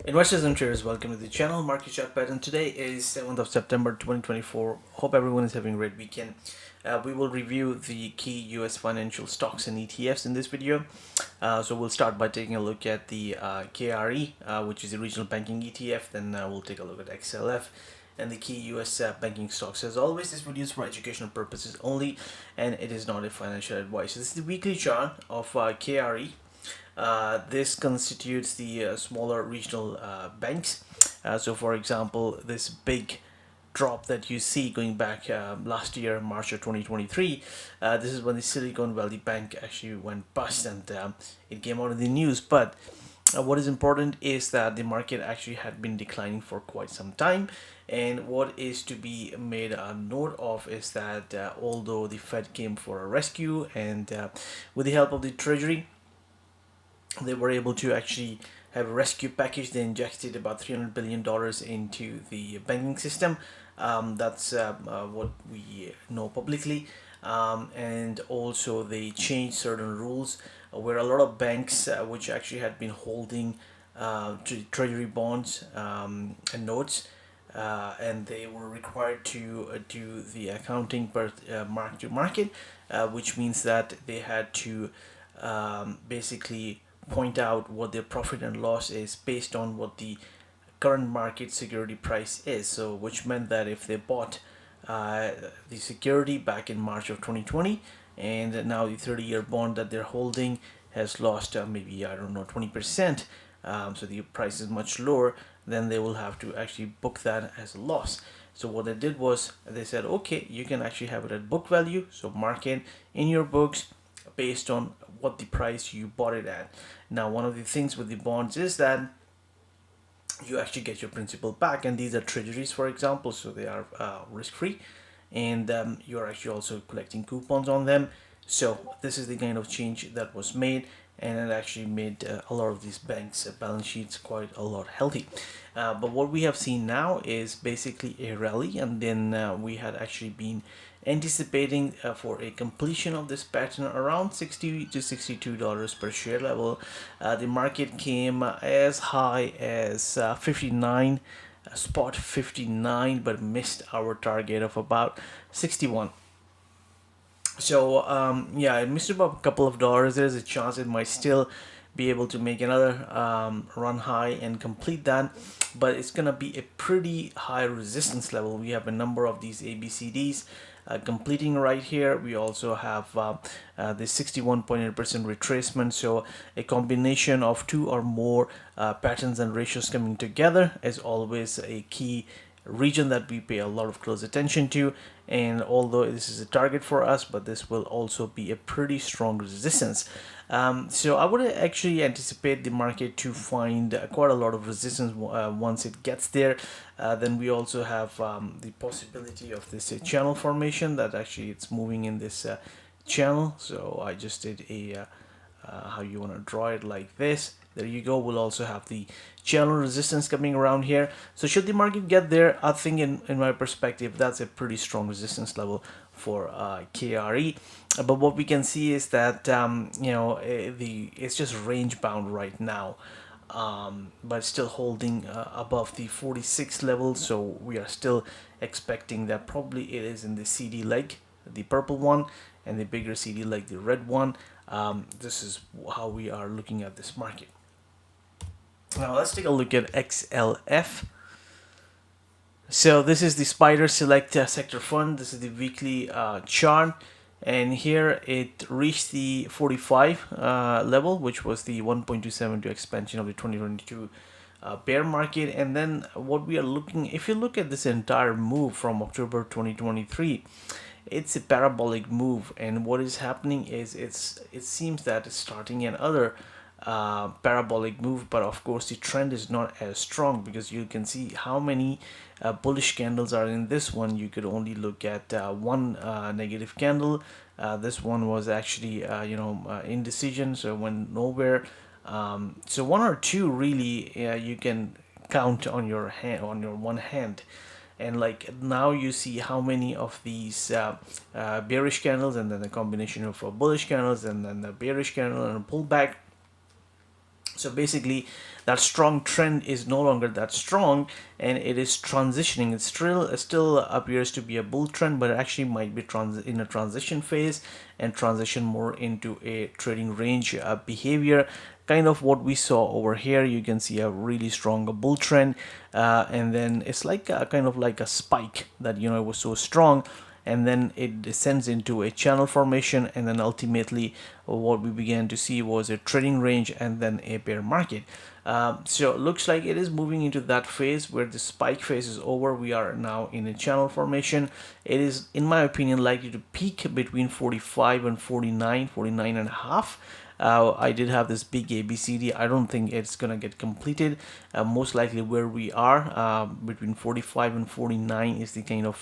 Investors and traders, welcome to the channel. Market chart pattern today is 7th of September 2024. Hope everyone is having a great weekend. We will review the key US financial stocks and ETFs in this video. So we'll start by taking a look at the KRE, which is the regional banking ETF. Then we'll take a look at XLF and the key US banking stocks. As always, this video is for educational purposes only, and it is not a financial advice. So this is the weekly chart of KRE. This constitutes the smaller regional banks. So for example, this big drop that you see going back last year, March of 2023, this is when the Silicon Valley Bank actually went bust, and it came out in the news. But what is important is that the market actually had been declining for quite some time, and what is to be made a note of is that although the Fed came for a rescue, and with the help of the Treasury, they were able to actually have a rescue package. They injected about $300 billion into the banking system. That's what we know publicly. And also they changed certain rules where a lot of banks which actually had been holding treasury bonds and notes, and they were required to do the accounting per mark to market, which means that they had to basically point out what their profit and loss is based on what the current market security price is. So which meant that if they bought the security back in March of 2020, and now the 30-year bond that they're holding has lost maybe, I don't know, 20%, so the price is much lower, then they will have to actually book that as a loss. So what they did was they said, okay, you can actually have it at book value, so mark it in your books based on what the price you bought it at. Now, one of the things with the bonds is that you actually get your principal back, and these are treasuries, for example, so they are risk-free, and you're actually also collecting coupons on them. So this is the kind of change that was made, and it actually made a lot of these banks' balance sheets quite a lot healthy. But what we have seen now is basically a rally, and then we had actually been anticipating for a completion of this pattern around $60 to $62 per share level. The market came as high as 59, spot 59, but missed our target of about 61. So yeah, it missed about a couple of dollars. There's a chance it might still be able to make another run high and complete that, but it's gonna be a pretty high resistance level. We have a number of these ABCDs completing right here. We also have the 61.8% retracement, so a combination of two or more patterns and ratios coming together is always a key region that we pay a lot of close attention to. And although this is a target for us, but this will also be a pretty strong resistance. So I would actually anticipate the market to find quite a lot of resistance once it gets there. Then we also have the possibility of this channel formation, that actually it's moving in this channel. So I just did a how you want to draw it like this. There you go. We'll also have the channel resistance coming around here. So should the market get there, I think in my perspective, that's a pretty strong resistance level for KRE. But what we can see is that it's just range bound right now, but still holding above the 46 level. So we are still expecting that probably it is in the CD leg, the purple one, and the bigger CD leg, the red one. This is how we are looking at this market. Now let's take a look at XLF. So this is the Spider Select Sector Fund. This is the weekly chart, and here it reached the 45 level, which was the 1.272 expansion of the 2022 bear market. And then what we are looking, if you look at this entire move from October 2023, it's a parabolic move, and what is happening is it seems that it's starting another parabolic move, but of course the trend is not as strong, because you can see how many bullish candles are in this one. You could only look at one negative candle. This one was actually indecision, so went nowhere. So one or two really you can count on your hand, on your one hand. And like now you see how many of these bearish candles, and then the combination of bullish candles, and then the bearish candle and a pullback. So basically, that strong trend is no longer that strong, and it is transitioning. It still appears to be a bull trend, but it actually might be in a transition phase and transition more into a trading range behavior. Kind of what we saw over here. You can see a really strong bull trend, and then it's like kind of like a spike that it was so strong, and then it descends into a channel formation, and then ultimately what we began to see was a trading range and then a bear market. So it looks like it is moving into that phase where the spike phase is over. We are now in a channel formation. It is, in my opinion, likely to peak between 45 and 49, 49 and a half. I did have this big ABCD. I don't think it's gonna get completed. Most likely where we are between 45 and 49 is the kind of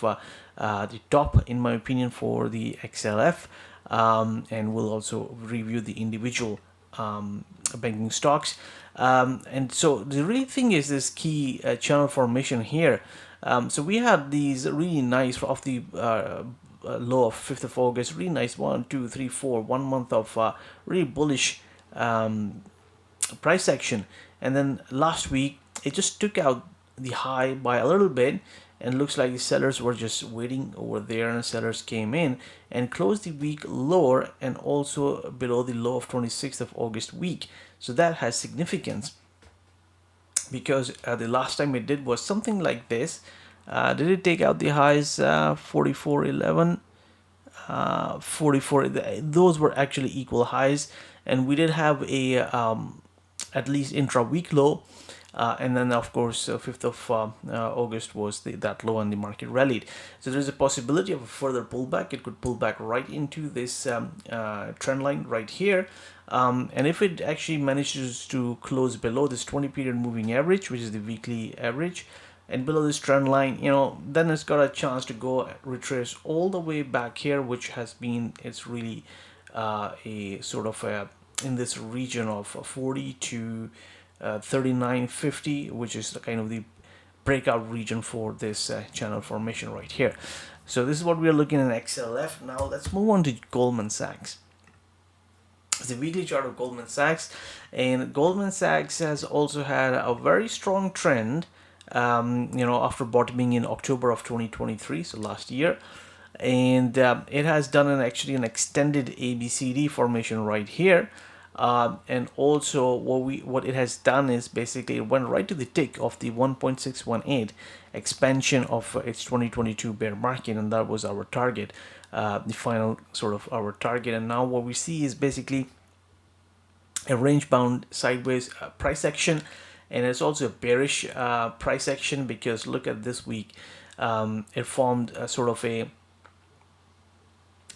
the top, in my opinion, for the XLF. And we'll also review the individual banking stocks. And so the real thing is this key channel formation here. So we had these really nice off the low of 5th of August, really nice 1, 2, 3, 4, 1 month of really bullish price action, and then last week it just took out the high by a little bit, and looks like the sellers were just waiting over there, and sellers came in and closed the week lower and also below the low of 26th of August week. So that has significance, because the last time it did was something like this. Did it take out the highs? 44.11, 44. Those were actually equal highs, and we did have a at least intra-week low. And then, of course, 5th of August was that low, and the market rallied. So there's a possibility of a further pullback. It could pull back right into this trend line right here. And if it actually manages to close below this 20-period moving average, which is the weekly average, and below this trend line, then it's got a chance to go retrace all the way back here, which has been, it's really a sort of in this region of 40 to 39.50, which is kind of the breakout region for this channel formation right here. So this is what we are looking at XLF. Now let's move on to Goldman Sachs. It's the weekly chart of Goldman Sachs, and Goldman Sachs has also had a very strong trend, after bottoming in October of 2023, so last year. And it has done actually an extended ABCD formation right here. And also what it has done is basically it went right to the tick of the 1.618 expansion of its 2022 bear market, and that was our target, the final sort of our target. And now what we see is basically a range bound sideways price action, and it's also a bearish price action, because look at this week. It formed a sort of a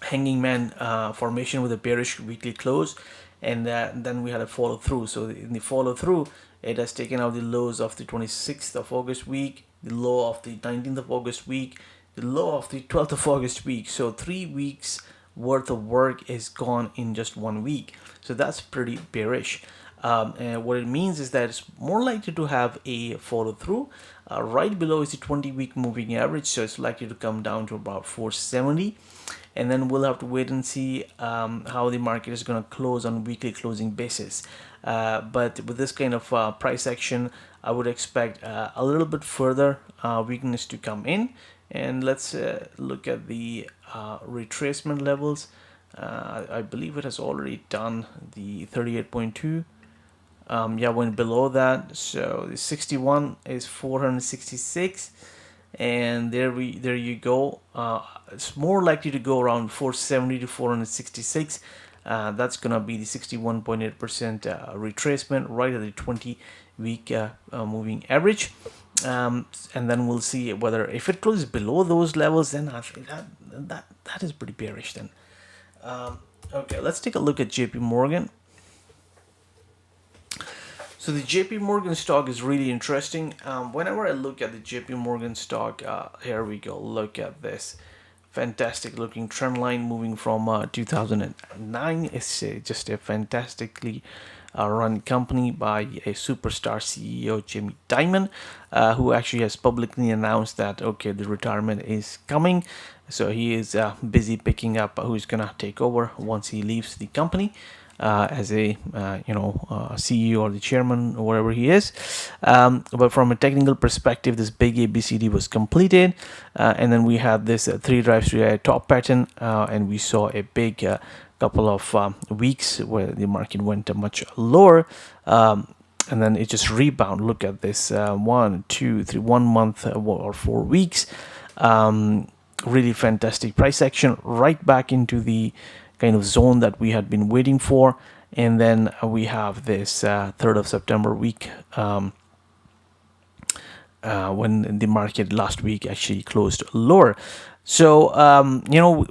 hanging man formation with a bearish weekly close, and then we had a follow through. So in the follow through, it has taken out the lows of the 26th of August week, the low of the 19th of August week, the low of the 12th of August week. So 3 weeks worth of work is gone in just 1 week. So that's pretty bearish. And what it means is that it's more likely to have a follow through. Right below is the 20-week moving average, so it's likely to come down to about 470. And then we'll have to wait and see how the market is going to close on a weekly closing basis. But with this kind of price action, I would expect a little bit further weakness to come in. And let's look at the retracement levels. I believe it has already done the 38.2. Went below that. So the 61 is 466. And there you go. It's more likely to go around 470 to 466. That's gonna be the 61.8% retracement right at the 20-week moving average. And then we'll see whether if it closes below those levels, then I think that is pretty bearish then. Okay, let's take a look at JP Morgan. So the JP Morgan stock is really interesting. Whenever I look at the JP Morgan stock, here we go. Look at this fantastic looking trend line moving from 2009. It's just a fantastically run company by a superstar CEO, Jamie Dimon, who actually has publicly announced that, okay, the retirement is coming. So he is busy picking up who's going to take over once he leaves the company. as a CEO or the chairman or whatever he is. But from a technical perspective, this big ABCD was completed, and then we had this 3 drives 3 top pattern, and we saw a big couple of weeks where the market went much lower. And then it just rebound. Look at this 1, 2, 3, 1 month or 4 weeks. Really fantastic price action right back into the kind of zone that we had been waiting for. And then we have this 3rd of September week, when the market last week actually closed lower. So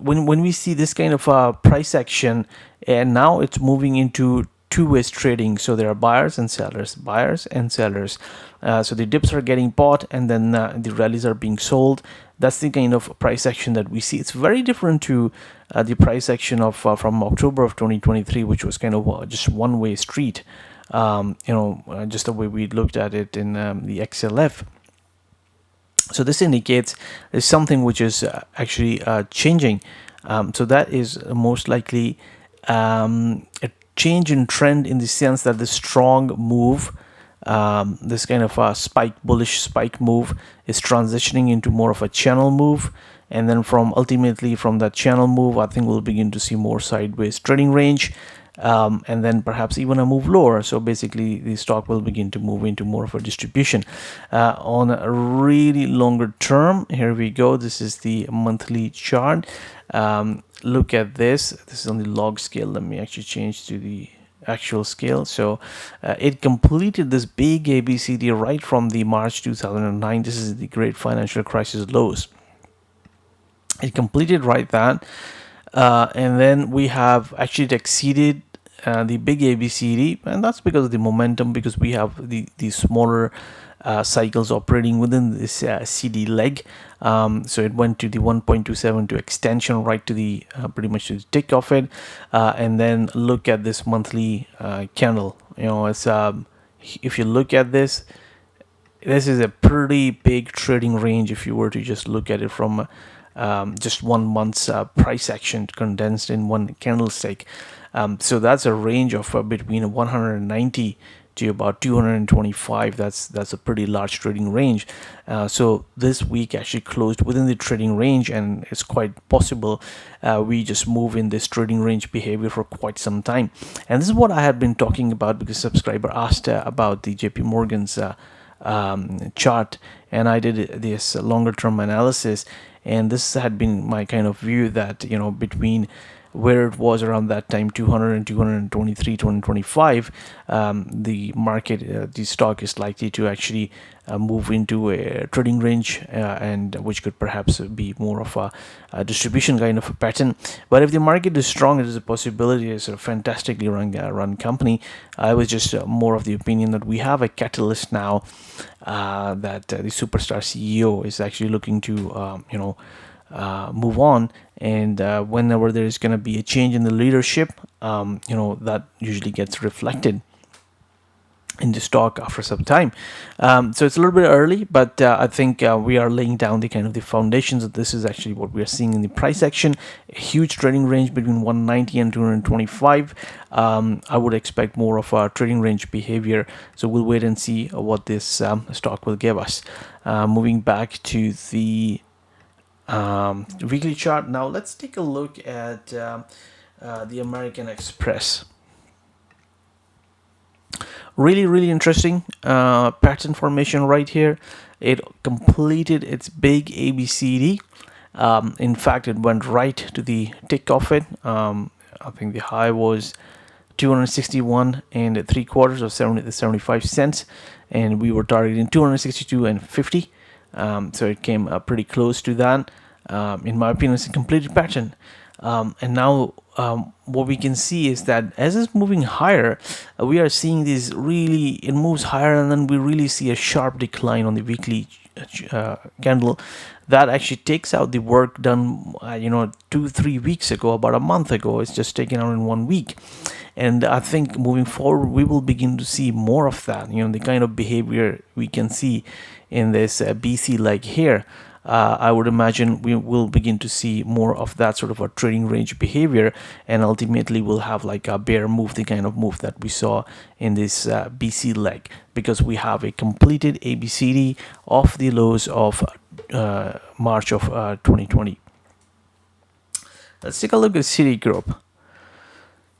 when we see this kind of price action, and now it's moving into two-way trading. So there are buyers and sellers. So the dips are getting bought, and then the rallies are being sold. That's the kind of price action that we see. It's very different to the price action of from October of 2023, which was kind of just one-way street. Just the way we looked at it in the XLF. So this indicates there's something which is actually changing. So that is most likely a change in trend, in the sense that the strong move, this kind of a bullish spike move, is transitioning into more of a channel move. And then ultimately from that channel move, I think we'll begin to see more sideways trading range, and then perhaps even a move lower. So basically the stock will begin to move into more of a distribution. On a really longer term, here we go. This is the monthly chart. Look at this. This is on the log scale. Let me actually change to the actual scale. So it completed this big ABCD right from the March 2009. This is the great financial crisis lows. It completed right that, and then we have actually exceeded the big ABCD, and that's because of the momentum, because we have the smaller cycles operating within this CD leg. So it went to the 1.27 to extension, right to the pretty much to the tick of it, and then look at this monthly candle. It's if you look at this is a pretty big trading range if you were to just look at it from just 1 month's price action condensed in one candlestick. So that's a range of between 190 to about 225. That's a pretty large trading range. So this week actually closed within the trading range, and it's quite possible we just move in this trading range behavior for quite some time. And this is what I had been talking about, because subscriber asked about the JP Morgan's chart, and I did this longer term analysis, and this had been my kind of view that between where it was around that time, 200 and 223, 225, the market, the stock is likely to actually move into a trading range, and which could perhaps be more of a distribution kind of a pattern. But if the market is strong, it is a possibility. It's a fantastically run company. I was just more of the opinion that we have a catalyst now, that the superstar CEO is actually looking to move on, and whenever there is going to be a change in the leadership, that usually gets reflected in the stock after some time. So it's a little bit early, but I think we are laying down the kind of the foundations of this. Is actually what we are seeing in the price action. A huge trading range between 190 and 225. I would expect more of a trading range behavior, so we'll wait and see what this stock will give us. Moving back to the weekly chart. Now let's take a look at the American Express. Really interesting pattern formation right here. It completed its big ABCD. In fact, it went right to the tick of it. I think the high was 261 and 3/4 of 75 cents, and we were targeting 262 and 50. So it came pretty close to that. In my opinion, it's a completed pattern. And now what we can see is that as it's moving higher, we are seeing this it moves higher, and then we really see a sharp decline on the weekly candle that actually takes out the work done 2-3 weeks ago, about a month ago. It's just taken out in 1 week. And I think moving forward, we will begin to see more of that, the kind of behavior we can see in this BC leg here. I would imagine we will begin to see more of that sort of a trading range behavior, and ultimately we'll have like a bear move, the kind of move that we saw in this BC leg, because we have a completed ABCD of the lows of March of 2020. Let's take a look at Citigroup.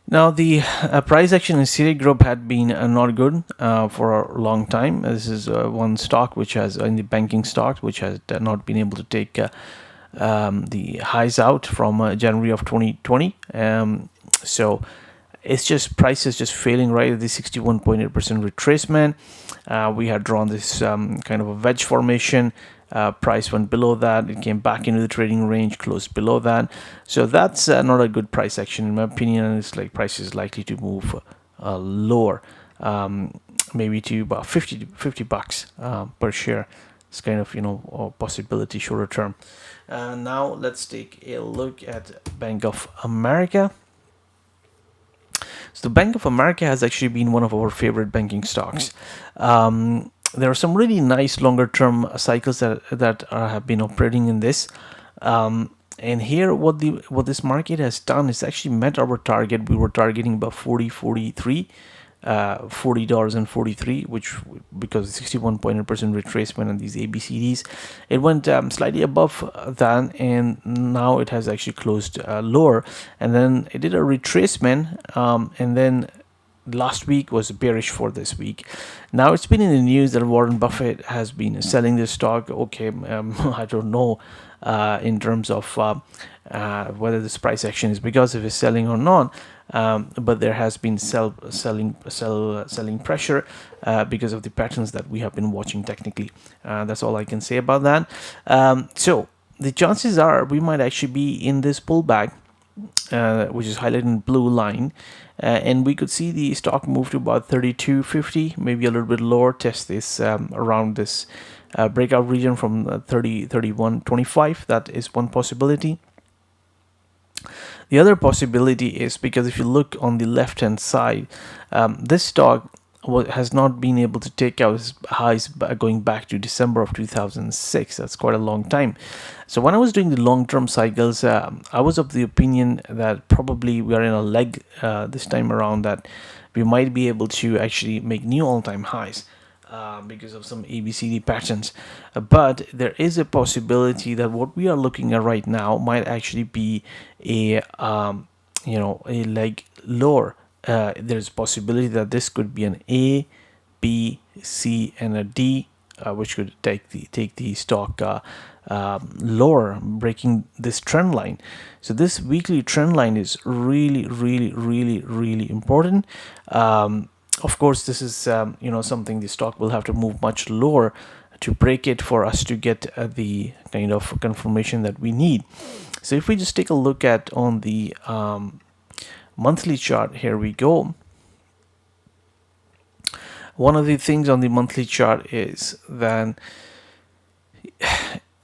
Now, the price action in Citigroup had been not good for a long time. This is one stock which has, in the banking stocks, which has not been able to take the highs out from January of 2020. So it's just, price is just failing right at the 61.8% retracement. We had drawn this kind of a wedge formation. Price went below that, it came back into the trading range, closed below that. So that's not a good price action in my opinion, and it's like price is likely to move lower, maybe to about 50 bucks per share. It's kind of, a possibility shorter term. Now let's take a look at Bank of America. So Bank of America has actually been one of our favorite banking stocks. There are some really nice longer term cycles that have been operating in this. And here what this market has done is actually met our target. We were targeting about $40.43, which, because 61.8% retracement and these ABCDs, it went slightly above that, and now it has actually closed lower, and then it did a retracement, and then last week was bearish for this week. Now it's been in the news that Warren Buffett has been selling this stock. Okay, I don't know in terms of whether this price action is because of his selling or not, but there has been selling pressure because of the patterns that we have been watching technically. That's all I can say about that. So the chances are we might actually be in this pullback, which is highlighted in blue line, and we could see the stock move to about 32.50, maybe a little bit lower, test this around this breakout region from 31.25. That is one possibility. The other possibility is, because if you look on the left hand side, this stock has not been able to take out its highs going back to December of 2006. That's quite a long time. So when I was doing the long-term cycles, I was of the opinion that probably we are in a leg this time around, that we might be able to actually make new all-time highs because of some ABCD patterns. But there is a possibility that what we are looking at right now might actually be a leg lower. There's a possibility that this could be an A, B, C, and a D, which could take the stock lower, breaking this trend line. So this weekly trend line is really, really, really, really important. Of course, this is something the stock will have to move much lower to break it for us to get the kind of confirmation that we need. So if we just take a look at on the monthly chart, here we go. One of the things on the monthly chart is that,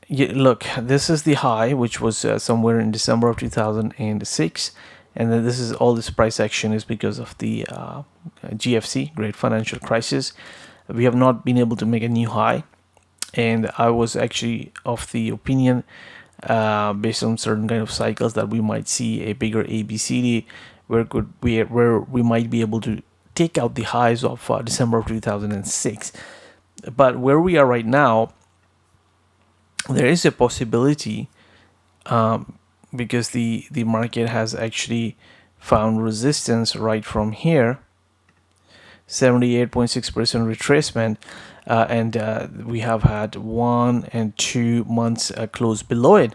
look, this is the high, which was somewhere in December of 2006, and then this is all this price action is because of the GFC, Great Financial Crisis. We have not been able to make a new high, and I was actually of the opinion, based on certain kind of cycles, that we might see a bigger ABCD where we might be able to take out the highs of December of 2006. But where we are right now, there is a possibility, because the market has actually found resistance right from here, 78.6% retracement, and we have had 1 and 2 months close below it,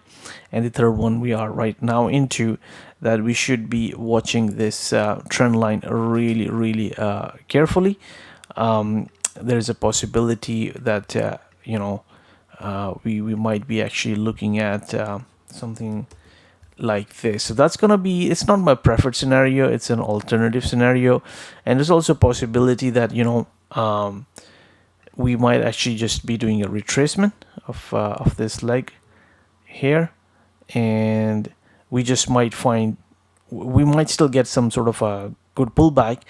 and the third one we are right now into, that we should be watching this trend line really, really carefully. There's a possibility that we might be actually looking at something like this. So that's gonna be, it's not my preferred scenario, it's an alternative scenario. And there's also a possibility that we might actually just be doing a retracement of this leg here, and we just might find, we might still get some sort of a good pullback,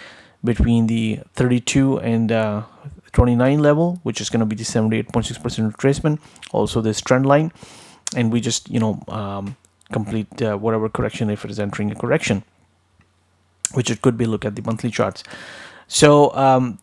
between the 32 and 29 level, which is going to be the 78.6% retracement, also this trend line, and we just complete whatever correction if it is entering a correction, which it could be. Look at the monthly charts. So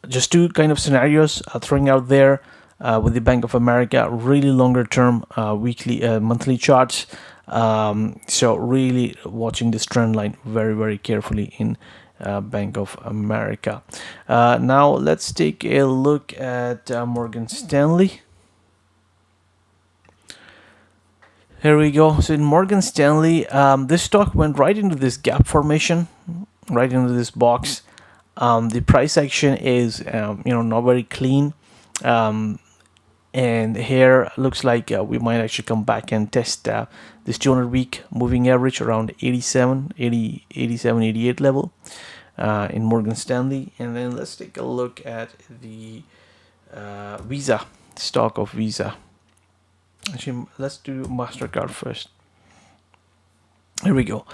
just two kind of scenarios throwing out there with the Bank of America, really longer term weekly monthly charts. So really watching this trend line very, very carefully in Bank of America. Now let's take a look at Morgan Stanley. Here we go. So in Morgan Stanley, this stock went right into this gap formation, right into this box. The price action is not very clean, and here looks like we might actually come back and test this 200-week moving average around 87, 88 level in Morgan Stanley. And then let's take a look at the Visa, stock of Visa. Actually, let's do MasterCard first. Here we go.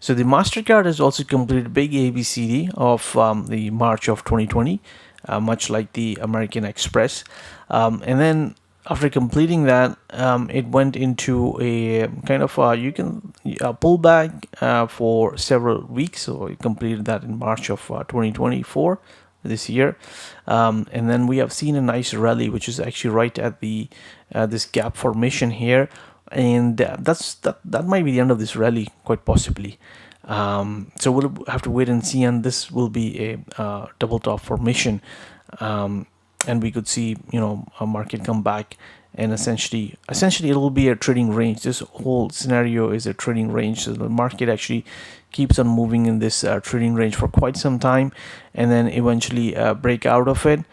So the MasterCard has also completed big ABCD of the March of 2020, much like the American Express. And then after completing that, it went into a kind of pullback for several weeks. So it completed that in March of 2024 this year. And then we have seen a nice rally, which is actually right at the this gap formation here. And that might be the end of this rally, quite possibly. So we'll have to wait and see, and this will be a double top formation, and we could see a market come back, and essentially it will be a trading range. This whole scenario is a trading range, so the market actually keeps on moving in this trading range for quite some time, and then eventually break out of it,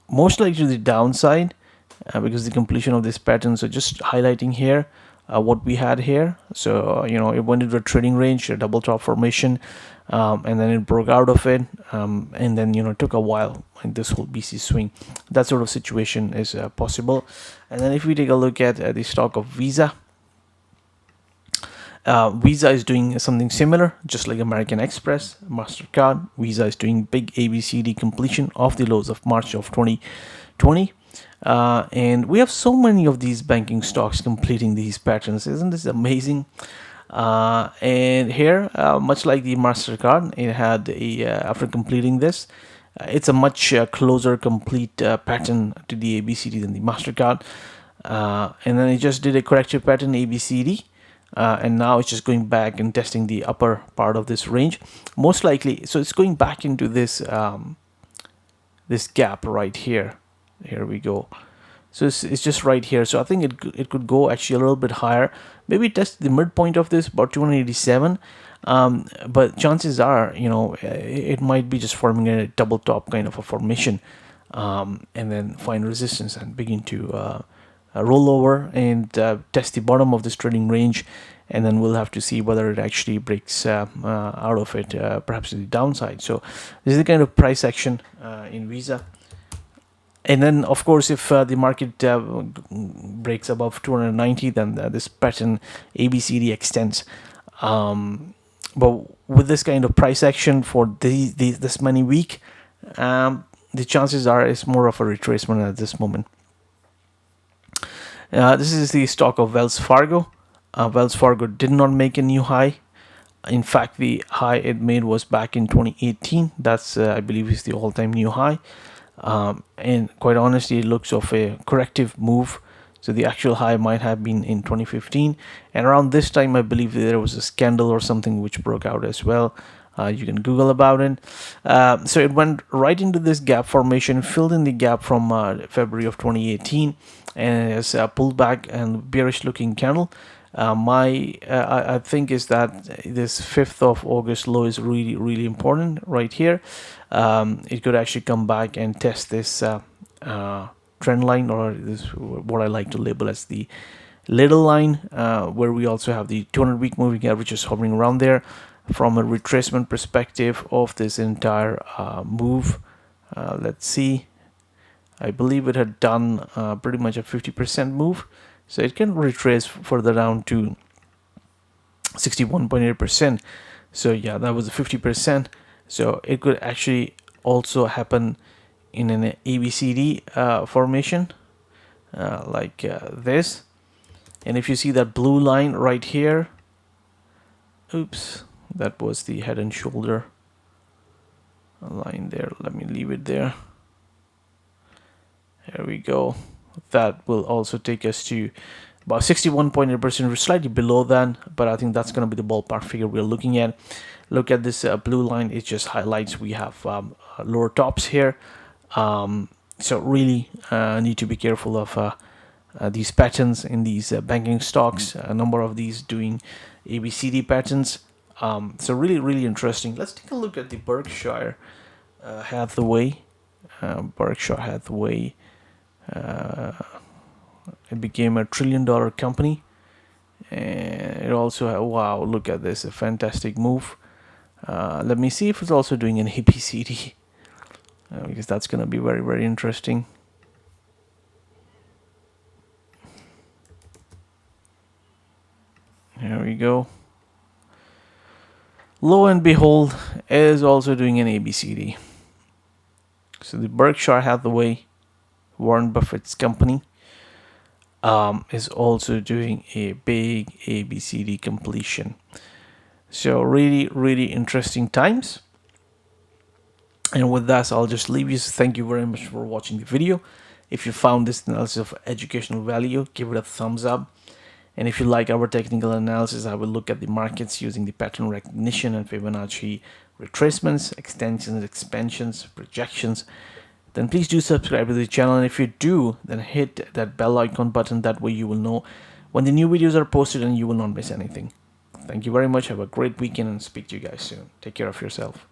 most likely to the downside. Because the completion of this pattern. So just highlighting here what we had here. So it went into a trading range, a double top formation, and then it broke out of it, and then it took a while in this whole BC swing. That sort of situation is possible. And then if we take a look at the stock of Visa, Visa is doing something similar, just like American Express, MasterCard. Visa is doing big ABCD completion of the lows of March of 2020. And we have so many of these banking stocks completing these patterns. Isn't this amazing? And here, much like the MasterCard, it had after completing this, it's a much closer complete pattern to the ABCD than the MasterCard. And then it just did a corrective pattern ABCD. And now it's just going back and testing the upper part of this range, most likely. So it's going back into this this gap right here. Here we go. So it's just right here. So I think it could go actually a little bit higher. Maybe test the midpoint of this, about 287. But chances are, it might be just forming a double top kind of a formation, and then find resistance and begin to roll over and test the bottom of this trading range. And then we'll have to see whether it actually breaks out of it, perhaps to the downside. So this is the kind of price action in Visa. And then, of course, if the market breaks above 290, then this pattern ABCD extends. But with this kind of price action for this many week, the chances are it's more of a retracement at this moment. This is the stock of Wells Fargo. Wells Fargo did not make a new high. In fact, the high it made was back in 2018. That's, I believe, is the all-time new high. And quite honestly, it looks of a corrective move. So the actual high might have been in 2015, and around this time I believe there was a scandal or something which broke out as well. You can Google about it. So it went right into this gap formation, filled in the gap from February of 2018, and has pulled back and bearish looking candle. I think is that this 5th of August low is really important right here. It could actually come back and test this trend line, or this what I like to label as the little line, where we also have the 200-week moving averages hovering around there from a retracement perspective of this entire move. Let's see. I believe it had done pretty much a 50% move. So it can retrace further down to 61.8%. So yeah, that was a 50%. So it could actually also happen in an ABCD formation like this. And if you see that blue line right here, oops, that was the head and shoulder line there. Let me leave it there. There we go. That will also take us to about 61.8%, slightly below that, but I think that's going to be the ballpark figure we're looking at. Look at this blue line. It just highlights we have lower tops here. So really need to be careful of these patterns in these banking stocks. A number of these doing ABCD patterns. So really interesting. Let's take a look at the Berkshire Hathaway. Berkshire Hathaway. It became a $1 trillion company, and it also wow, look at this, a fantastic move. Let me see if it's also doing an ABCD, because that's going to be very interesting. There we go. Lo and behold, it is also doing an ABCD. So the Berkshire Hathaway, Warren Buffett's company, is also doing a big ABCD completion. So really interesting times. And with that, I'll just leave you. So thank you very much for watching the video. If you found this analysis of educational value, give it a thumbs up. And if you like our technical analysis, I will look at the markets using the pattern recognition and Fibonacci retracements, extensions, expansions, projections. Then please do subscribe to the channel. And if you do, then hit that bell icon button. That way you will know when the new videos are posted and you will not miss anything. Thank you very much. Have a great weekend and speak to you guys soon. Take care of yourself.